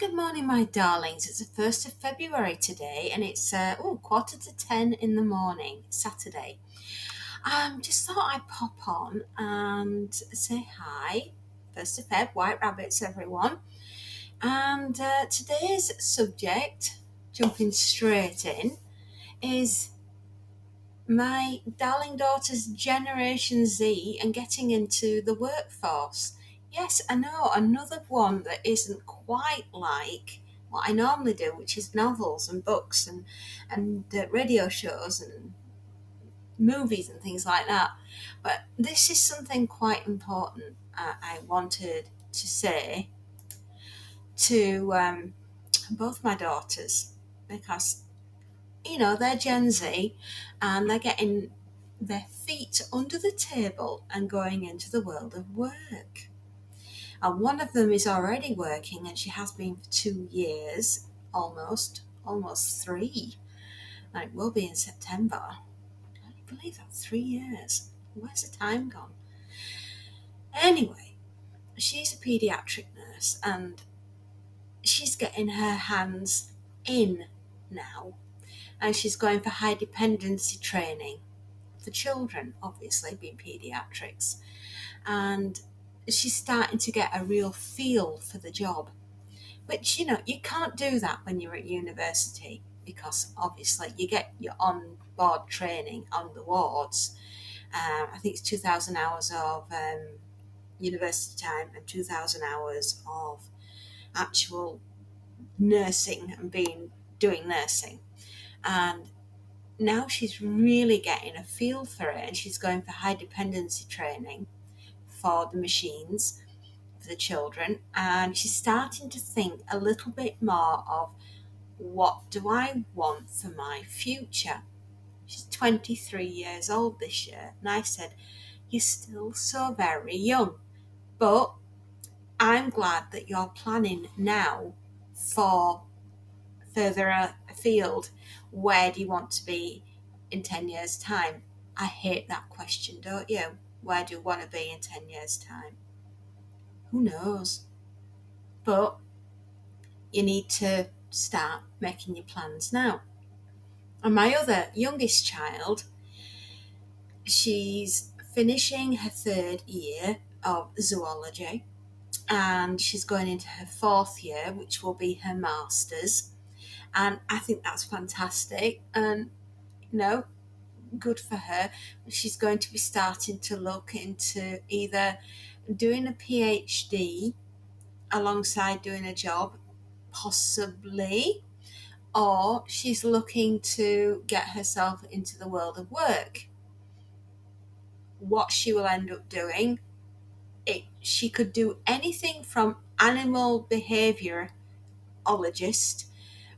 Good morning, my darlings. It's the 1st of February today, and it's 9:45 in the morning, Saturday. Just thought I'd pop on and say hi. 1st of Feb, White Rabbits, everyone. And today's subject, jumping straight in, is my darling daughter's Generation Z and getting into the workforce. Yes, I know, another one that isn't quite like what I normally do, which is novels and books and radio shows and movies and things like that. But this is something quite important I wanted to say to both my daughters because they're Gen Z and they're getting their feet under the table and going into the world of work. And one of them is already working and she has been for 2 years, almost three. And it will be in September. Can you believe that? 3 years. Where's the time gone? Anyway, she's a paediatric nurse and she's getting her hands in now. And she's going for high dependency training for children, obviously, being paediatrics. And she's starting to get a real feel for the job. But you can't do that when you're at university because obviously you get your on board training on the wards. I think it's 2,000 hours of university time and 2,000 hours of actual nursing and doing nursing. And now she's really getting a feel for it and she's going for high dependency training for the machines for the children, and she's starting to think a little bit more of what do I want for my future. She's 23 years old this year, and I said, you're still so very young, but I'm glad that you're planning now for further afield. Where do you want to be in 10 years' time? I hate that question, don't you? Where do you want to be in 10 years' time? Who knows? But you need to start making your plans now. And my other youngest child, she's finishing her 3rd year of zoology and she's going into her 4th year, which will be her master's. And I think that's fantastic. And, good for her. She's going to be starting to look into either doing a PhD alongside doing a job, possibly, or she's looking to get herself into the world of work. What she will end up doing, she could do anything from animal behaviourologist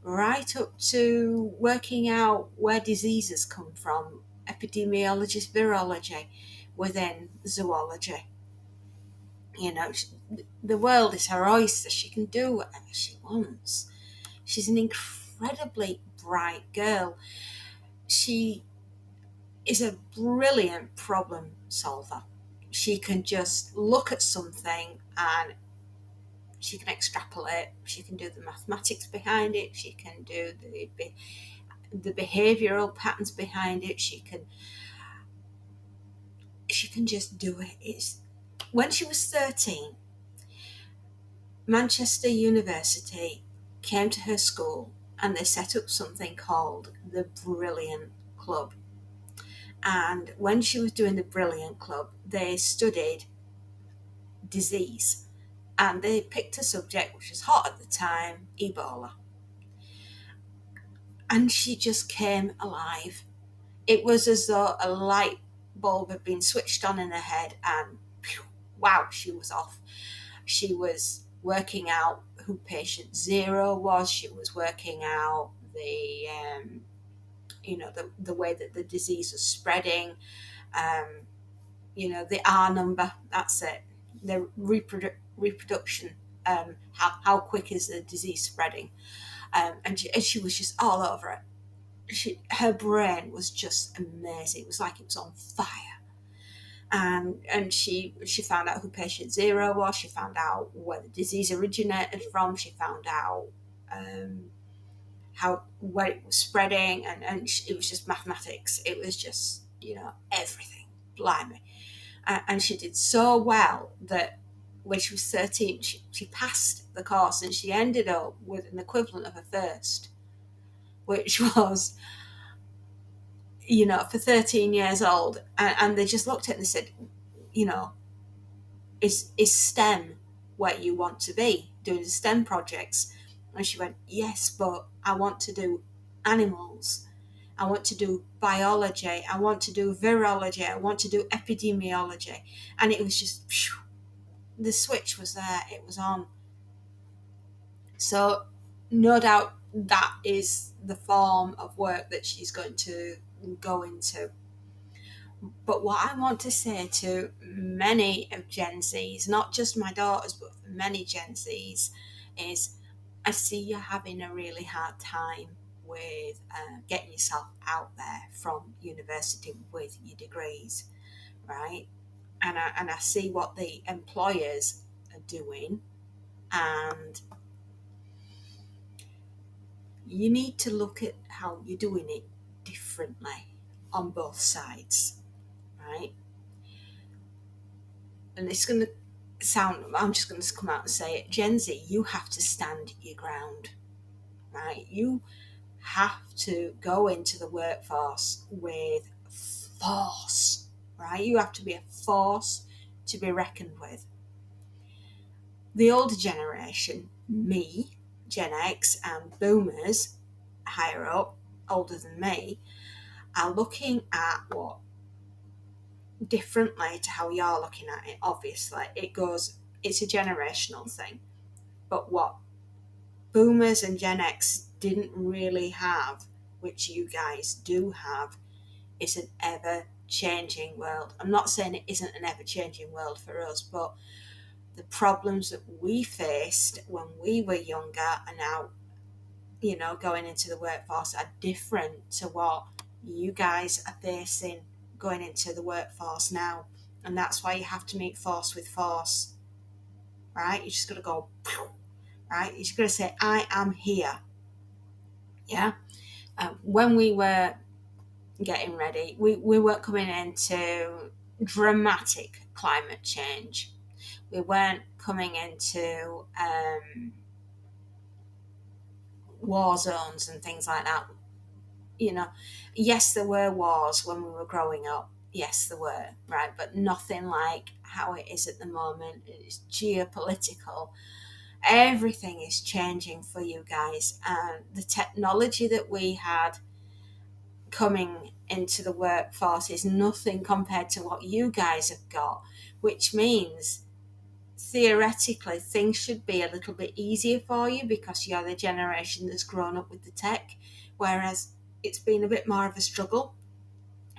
right up to working out where diseases come from, epidemiologist, virology within zoology. The world is her oyster. She can do whatever she wants. She's an incredibly bright girl. She is a brilliant problem solver. She can just look at something and she can extrapolate. She can do the mathematics behind it. She can do the behavioural patterns behind it. She can just do it. When she was 13, Manchester University came to her school and they set up something called the Brilliant Club. And when she was doing the Brilliant Club, they studied disease. And they picked a subject which was hot at the time, Ebola. And she just came alive. It was as though a light bulb had been switched on in her head and wow, she was off. She was working out who patient zero was. She was working out the way that the disease was spreading. The R number. That's it. The reproduction. How quick is the disease spreading? And she was just all over it. Her brain was just amazing. It was like it was on fire. and she found out who patient zero was. She found out where the disease originated from. She found out how where it was spreading, and it was just mathematics. It was just everything. Blimey. And she did so well that when she was 13, she passed the course, and she ended up with an equivalent of a first, which was, for 13 years old. And they just looked at it and they said, you know, is STEM where you want to be, doing the STEM projects? And she went, yes, but I want to do animals. I want to do biology. I want to do virology. I want to do epidemiology. And it was just, phew, the switch was there. It was on. So no doubt that is the form of work that she's going to go into. But what I want to say to many of Gen Zs, not just my daughters, but for many Gen Zs, is I see you're having a really hard time with getting yourself out there from university with your degrees, right? And I see what the employers are doing, and you need to look at how you're doing it differently on both sides, right? And it's going to I'm just going to come out and say it. Gen Z, you have to stand your ground, right? You have to go into the workforce with force, right? You have to be a force to be reckoned with. The older generation, me, Gen X, and boomers higher up, older than me, are looking at what differently to how you're looking at it. Obviously, it's a generational thing. But what boomers and Gen X didn't really have, which you guys do have, is an ever changing world. I'm not saying it isn't an ever changing world for us, but the problems that we faced when we were younger are now, going into the workforce are different to what you guys are facing going into the workforce now. And that's why you have to meet force with force, right? You just got to go, right? You just got to say, I am here. Yeah. When we were getting ready, we weren't coming into dramatic climate change. We weren't coming into war zones and things like that. Yes, there were wars when we were growing up. Yes, there were, right? But nothing like how it is at the moment. It's geopolitical. Everything is changing for you guys. And the technology that we had coming into the workforce is nothing compared to what you guys have got, which means theoretically things should be a little bit easier for you because you're the generation that's grown up with the tech, whereas it's been a bit more of a struggle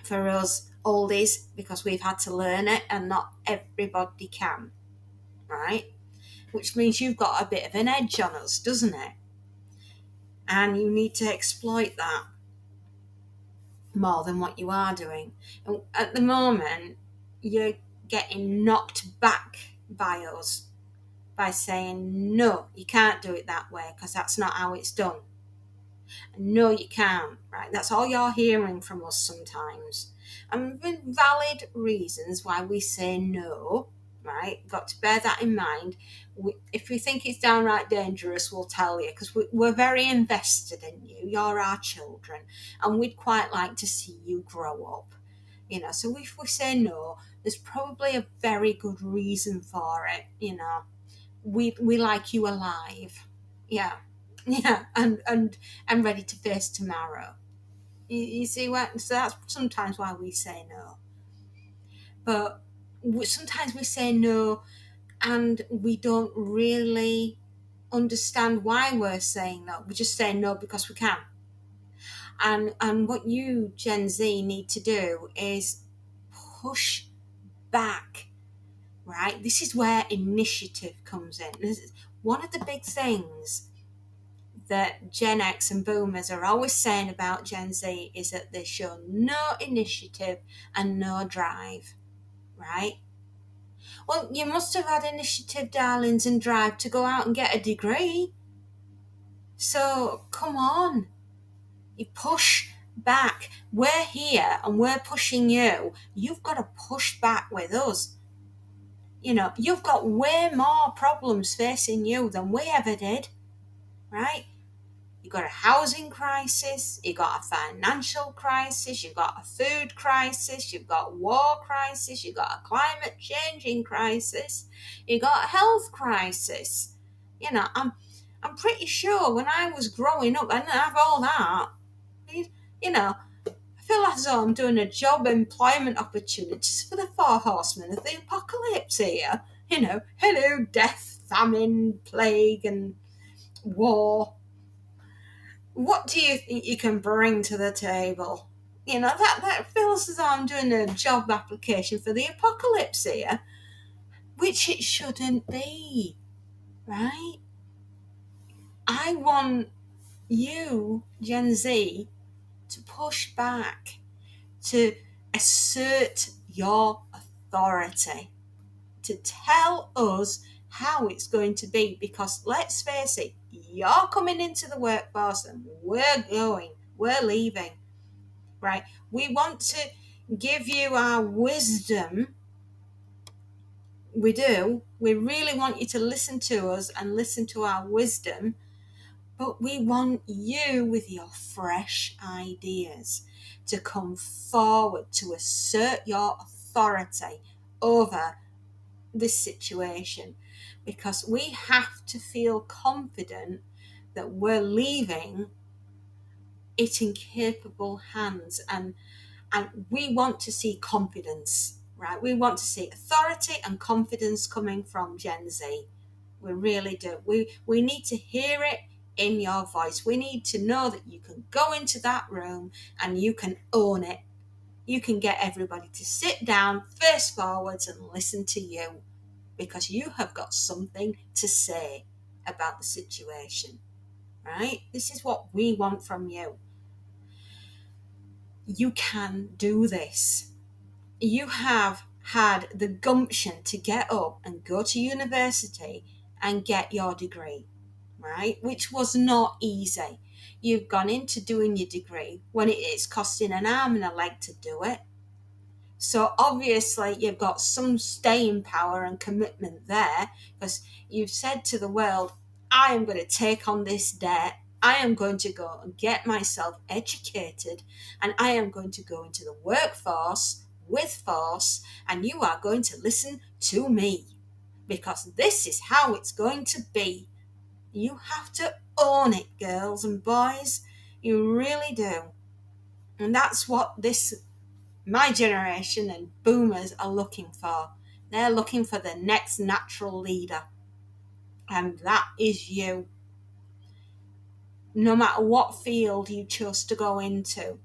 for us oldies because we've had to learn it and not everybody can, right? Which means you've got a bit of an edge on us, doesn't it? And you need to exploit that more than what you are doing. And at the moment, you're getting knocked back by us by saying, no, you can't do it that way because that's not how it's done. No, you can't, right? That's all you're hearing from us sometimes. And with valid reasons why we say no, right? Got to bear that in mind. If we think it's downright dangerous, we'll tell you because we're very invested in you. You're our children, and we'd quite like to see you grow up. So if we say no, there's probably a very good reason for it. We like you alive. Yeah. Yeah, and ready to face tomorrow. You see what? So that's sometimes why we say no. But sometimes we say no, and we don't really understand why we're saying no. We just say no because we can. And what you Gen Z need to do is push back. Right? This is where initiative comes in. This is one of the big things that Gen X and boomers are always saying about Gen Z is that they show no initiative and no drive, right? Well, you must have had initiative, darlings, and drive to go out and get a degree. So come on, you push back. We're here and we're pushing you. You've got to push back with us. You've got way more problems facing you than we ever did, right? You've got a housing crisis, you've got a financial crisis, you've got a food crisis, you've got a war crisis, you've got a climate changing crisis, you've got a health crisis. I'm pretty sure when I was growing up, I didn't have all that. You know, I feel as though I'm doing a job employment opportunities for the four horsemen of the apocalypse here. Hello, death, famine, plague, and war. What do you think you can bring to the table? That feels as though I'm doing a job application for the apocalypse here, which it shouldn't be, right? I want you, Gen Z, to push back, to assert your authority, to tell us how it's going to be, because let's face it, you're coming into the workforce and we're leaving, right? We want to give you our wisdom. We do. We really want you to listen to us and listen to our wisdom, but we want you with your fresh ideas to come forward, to assert your authority over this situation, because we have to feel confident that we're leaving it in capable hands, and we want to see confidence, right? We want to see authority and confidence coming from Gen Z. We really do. We need to hear it in your voice. We need to know that you can go into that room and you can own it. You can get everybody to sit down face forwards and listen to you, because you have got something to say about the situation, right? This is what we want from you. You can do this. You have had the gumption to get up and go to university and get your degree, right? Which was not easy. You've gone into doing your degree when it's costing an arm and a leg to do it. So obviously you've got some staying power and commitment there, because you've said to the world, I am going to take on this debt. I am going to go and get myself educated, and I am going to go into the workforce with force, and you are going to listen to me, because this is how it's going to be. You have to own it, girls and boys. You really do. And that's what my generation and boomers are looking for. They're looking for the next natural leader. And that is you. No matter what field you chose to go into.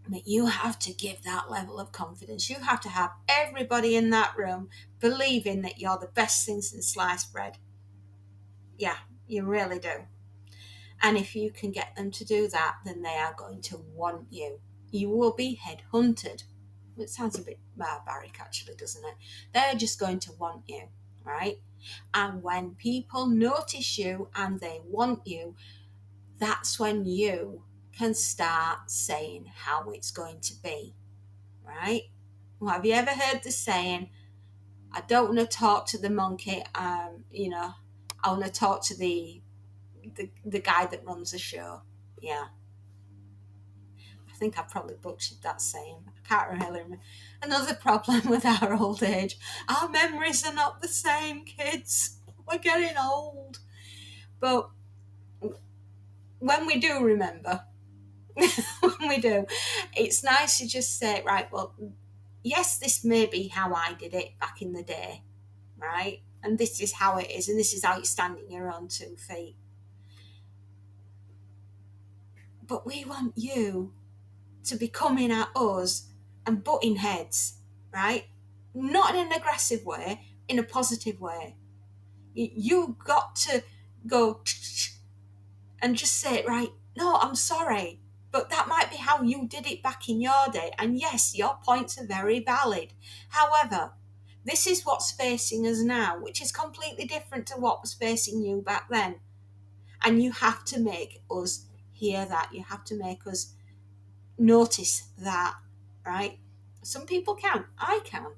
But you have to give that level of confidence. You have to have everybody in that room believing that you're the best thing since sliced bread. Yeah, you really do. And if you can get them to do that, then they are going to want you. You will be headhunted. It sounds a bit barbaric, actually, doesn't it? They're just going to want you, right? And when people notice you and they want you, that's when you can start saying how it's going to be, right? Well, have you ever heard the saying, I don't want to talk to the monkey, I want to talk to the guy that runs the show. Yeah. I think I probably butchered that saying. I can't really remember. Another problem with our old age. Our memories are not the same, kids. We're getting old. But when we do remember, when we do, it's nice to just say, right, well, yes, this may be how I did it back in the day, right? And this is how it is, and this is how you stand on your own 2 feet. But we want you to be coming at us and butting heads, right? Not in an aggressive way, in a positive way. You got to go and just say, right, no, I'm sorry, But that might be how you did it back in your day. And yes, your points are very valid. However, this is what's facing us now, which is completely different to what was facing you back then. And you have to make us hear that. You have to make us notice that, right? Some people can. I can.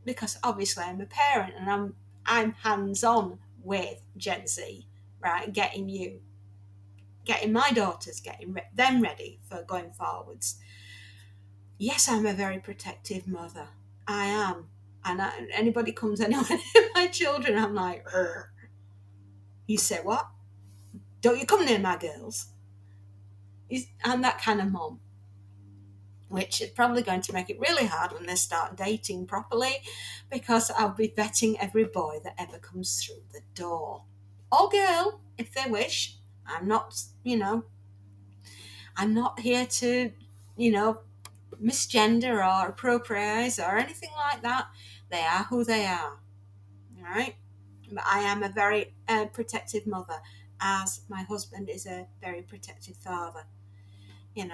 Because obviously I'm a parent and I'm hands-on with Gen Z, right? Getting my daughters, getting them ready for going forwards. Yes, I'm a very protective mother. I am. And anybody comes anywhere near my children, I'm like, Urgh. You say what? Don't you come near my girls? I'm that kind of mom, which is probably going to make it really hard when they start dating properly, because I'll be vetting every boy that ever comes through the door. Or girl, if they wish. I'm not, I'm not here to, misgender or appropriate or anything like that. They are who they are, all right? But I am a very protective mother, as my husband is a very protective father, and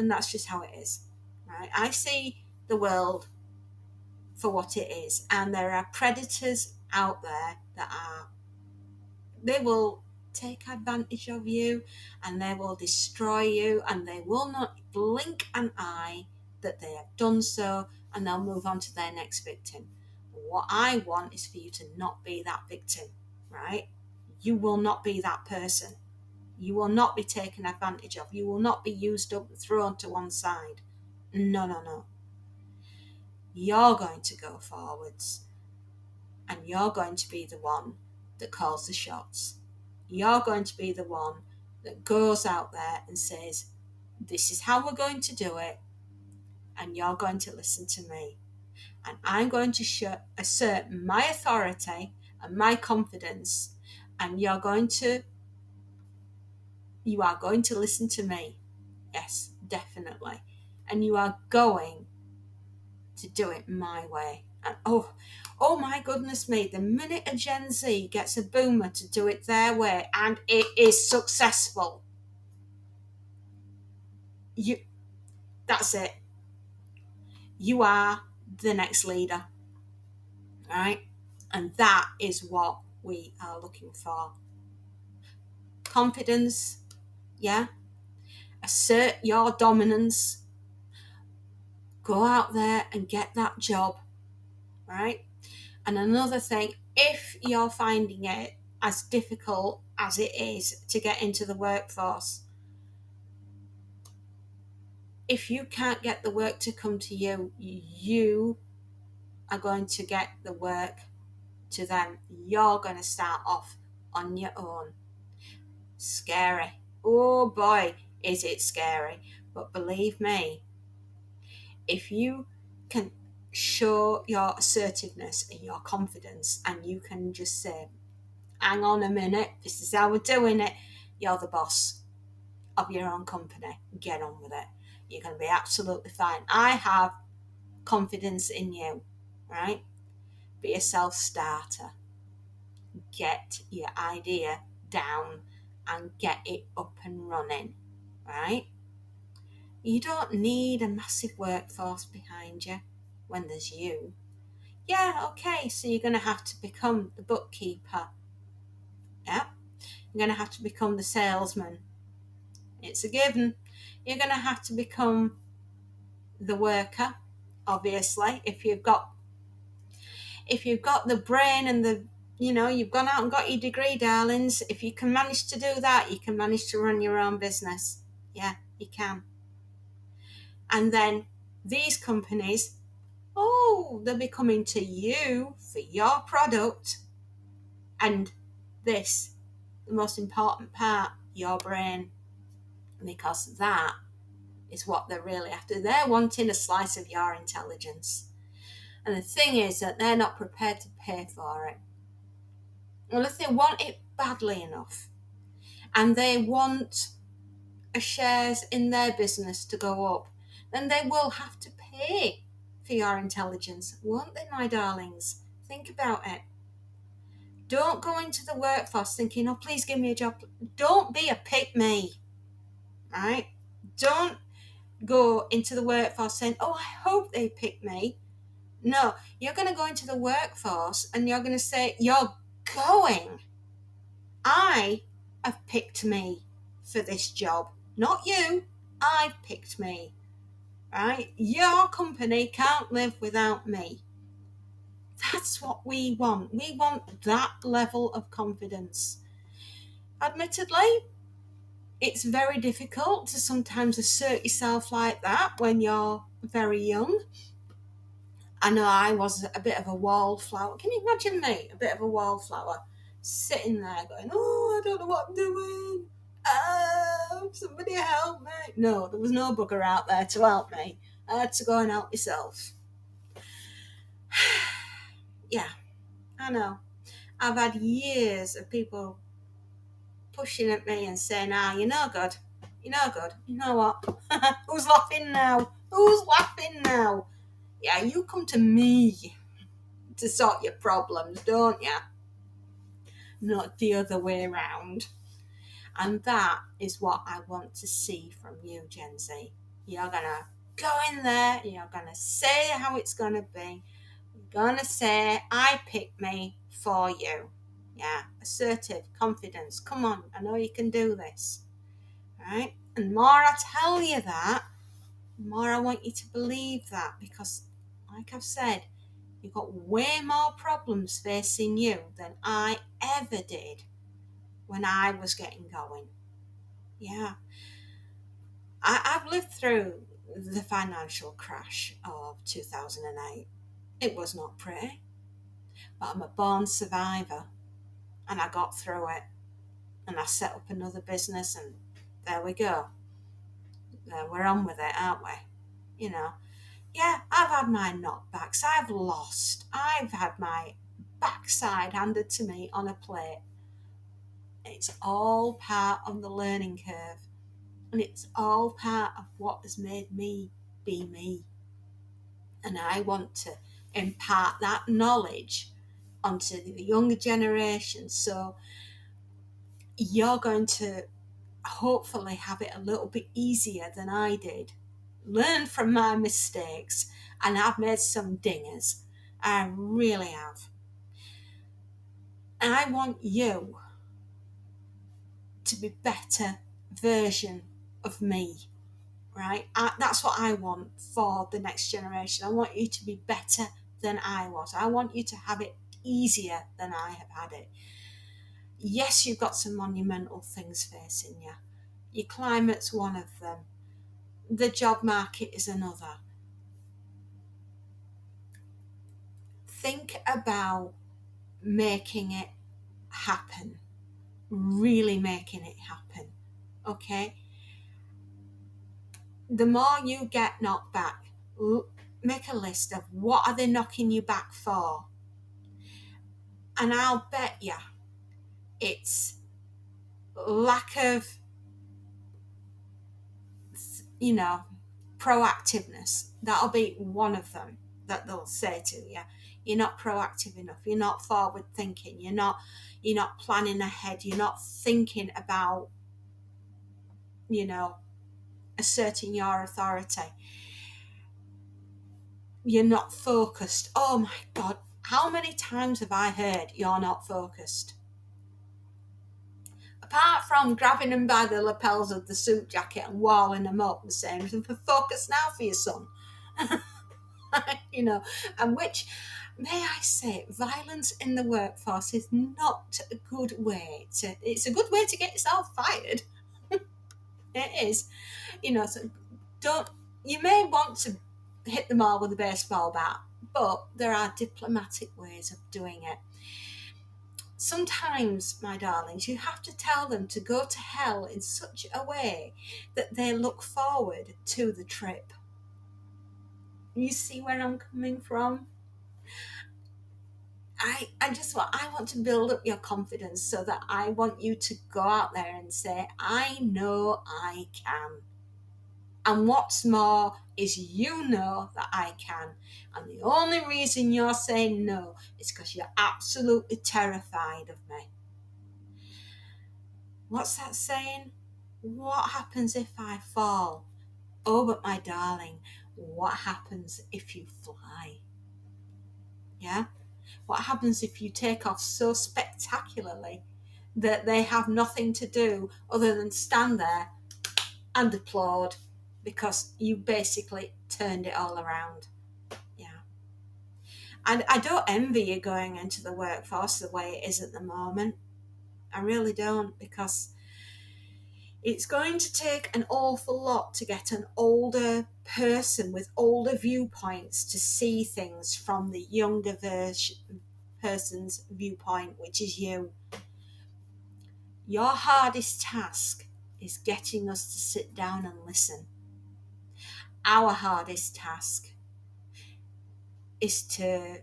that's just how it is, right? I see the world for what it is, and there are predators out there they will take advantage of you, and they will destroy you, and they will not blink an eye that they have done so, and they'll move on to their next victim. What I want is for you to not be that victim, right? You will not be that person. You will not be taken advantage of. You will not be used up and thrown to one side. No, no, no. You're going to go forwards, and you're going to be the one that calls the shots. You're going to be the one that goes out there and says, this is how we're going to do it, and you're going to listen to me. And I'm going to assert my authority and my confidence, and you are going to listen to me. Yes, definitely. And you are going to do it my way. And oh my goodness me, the minute a Gen Z gets a boomer to do it their way and it is successful, that's it. You are the next leader, right? And that is what we are looking for. Confidence, yeah. Assert your dominance. Go out there and get that job, right? And another thing, if you're finding it as difficult as it is to get into the workforce, if you can't get the work to come to you, you are going to get the work to them. You're going to start off on your own. Scary. Oh boy, is it scary. But believe me, if you can show your assertiveness and your confidence, and you can just say, hang on a minute, this is how we're doing it, you're the boss of your own company. Get on with it. You're going to be absolutely fine. I have confidence in you, right? Be a self-starter. Get your idea down and get it up and running, right? You don't need a massive workforce behind you when there's you. Yeah, okay, so you're going to have to become the bookkeeper. Yeah, you're going to have to become the salesman. It's a given. You're going to have to become the worker, obviously, if you've got the brain and you've gone out and got your degree, darlings. If you can manage to do that, you can manage to run your own business. Yeah, you can. And then these companies, they'll be coming to you for your product. And this, the most important part, your brain, because that is what they're really after. They're wanting a slice of your intelligence. And the thing is that they're not prepared to pay for it. Well, if they want it badly enough, and they want shares in their business to go up, then they will have to pay for your intelligence, won't they, my darlings? Think about it. Don't go into the workforce thinking, oh, please give me a job. Don't be a pick me, right? Don't go into the workforce saying, oh, I hope they pick me. No, you're going to go into the workforce and you're going to say, you're going. I have picked me for this job, not you. I've picked me, right? Your company can't live without me. That's what we want. We want that level of confidence. Admittedly, it's very difficult to sometimes assert yourself like that when you're very young. I know I was a bit of a wallflower. Can you imagine me? A bit of a wallflower sitting there going, oh, I don't know what I'm doing. Somebody help me. No, there was no bugger out there to help me. I had to go and help myself. Yeah, I know. I've had years of people pushing at me and saying, you're no good. You're no good. You know what? Who's laughing now? Who's laughing now? Yeah, you come to me to sort your problems, don't you? Not the other way around. And that is what I want to see from you, Gen Z. You're going to go in there, you're going to say how it's going to be. You're going to say, I picked me for you. Yeah, assertive, confidence. Come on, I know you can do this. Right? And the more I tell you that, the more I want you to believe that, because, like I've said, you've got way more problems facing you than I ever did when I was getting going. Yeah. I've lived through the financial crash of 2008. It was not pretty, but I'm a born survivor and I got through it and I set up another business and there we go. We're on with it, aren't we? You know, yeah, I've had my knockbacks. I've lost. I've had my backside handed to me on a plate. It's all part of the learning curve. And it's all part of what has made me be me. And I want to impart that knowledge onto the younger generation. So you're going to hopefully have it a little bit easier than I did. Learn from my mistakes. And I've made some dingers. I really have. And I want you to be a better version of me, right? That's what I want for the next generation. I want you to be better than I was. I want you to have it easier than I have had it. Yes, you've got some monumental things facing you. Your climate's one of them. The job market is another. Think about making it happen. Really making it happen. Okay? The more you get knocked back, make a list of what are they knocking you back for. And I'll bet you it's lack of, proactiveness. That'll be one of them that they'll say to you. You're not proactive enough. You're not forward thinking. You're not planning ahead. You're not thinking about, asserting your authority. You're not focused. Oh my God, how many times have I heard you're not focused? Apart from grabbing them by the lapels of the suit jacket and walling them up and saying, focus now for your son. And which, may I say, violence in the workforce is not a good way to, it's a good way to get yourself fired. It is, so you may want to hit them all with a baseball bat, but there are diplomatic ways of doing it. Sometimes, my darlings, you have to tell them to go to hell in such a way that they look forward to the trip. You see where I'm coming from? I want to build up your confidence so that I want you to go out there and say, I know I can. And what's more is you know that I can. And the only reason you're saying no is because you're absolutely terrified of me. What's that saying? What happens if I fall? Oh, but my darling, what happens if you fly? Yeah? What happens if you take off so spectacularly that they have nothing to do other than stand there and applaud because you basically turned it all around? Yeah. And I don't envy you going into the workforce the way it is at the moment. I really don't, because it's going to take an awful lot to get an older person with older viewpoints to see things from the younger person's viewpoint, which is you. Your hardest task is getting us to sit down and listen. Our hardest task is to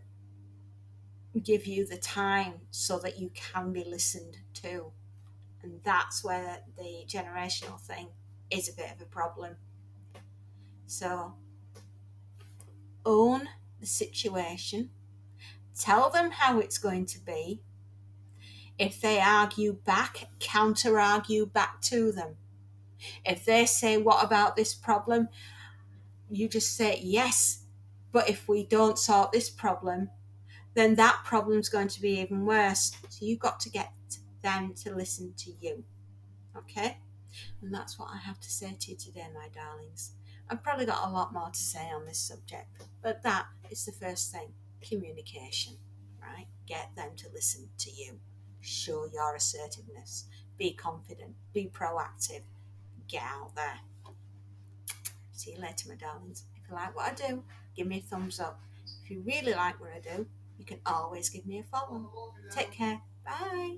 give you the time so that you can be listened to. And that's where the generational thing is a bit of a problem. So own the situation, tell them how it's going to be. If they argue back, counter argue back to them. If they say, what about this problem? You just say, yes, but if we don't sort this problem, then that problem's going to be even worse. So you've got to get them to listen to you. Okay? And that's what I have to say to you today, my darlings. I've probably got a lot more to say on this subject, but that is the first thing. Communication, right? Get them to listen to you. Show your assertiveness. Be confident. Be proactive. Get out there. See you later, my darlings. If you like what I do, give me a thumbs up. If you really like what I do, you can always give me a follow. Take care. Bye.